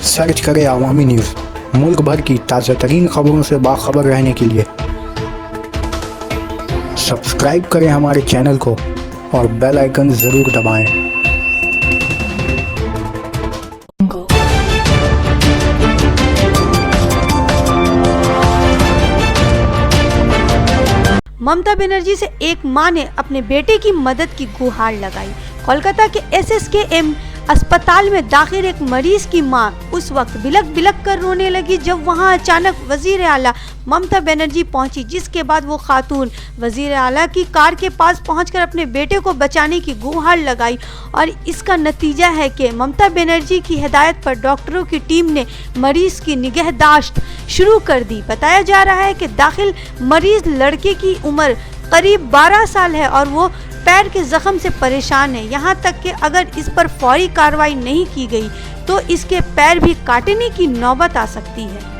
Search करें अवामी news. मुल्क भर की ताज़ा तरीन खबरों से बाखबर रहने के लिए सब्सक्राइब करें हमारे चैनल को और बेल आइकन ज़रूर दबाएं। ममता बनर्जी से एक मां ने अपने बेटे की मदद की गुहार लगाई। कोलकाता के SSKM अस्पताल में दाखिल एक मरीज की मां उस वक्त बिलक बिलक कर रोने लगी जब वहां अचानक वजीर आला ममता बनर्जी पहुंची, जिसके बाद वो खातून वजीर आला की कार के पास पहुंचकर अपने बेटे को बचाने की गुहार लगाई। और इसका नतीजा है कि ममता बनर्जी की हिदायत पर डॉक्टरों की टीम ने मरीज की निगहदाश्त शुरू कर दी। बताया जा रहा है कि दाखिल मरीज लड़के की उम्र करीब 12 साल है और वो पैर के जख्म से परेशान है। यहाँ तक कि अगर इस पर फौरी कार्रवाई नहीं की गई तो इसके पैर भी काटने की नौबत आ सकती है।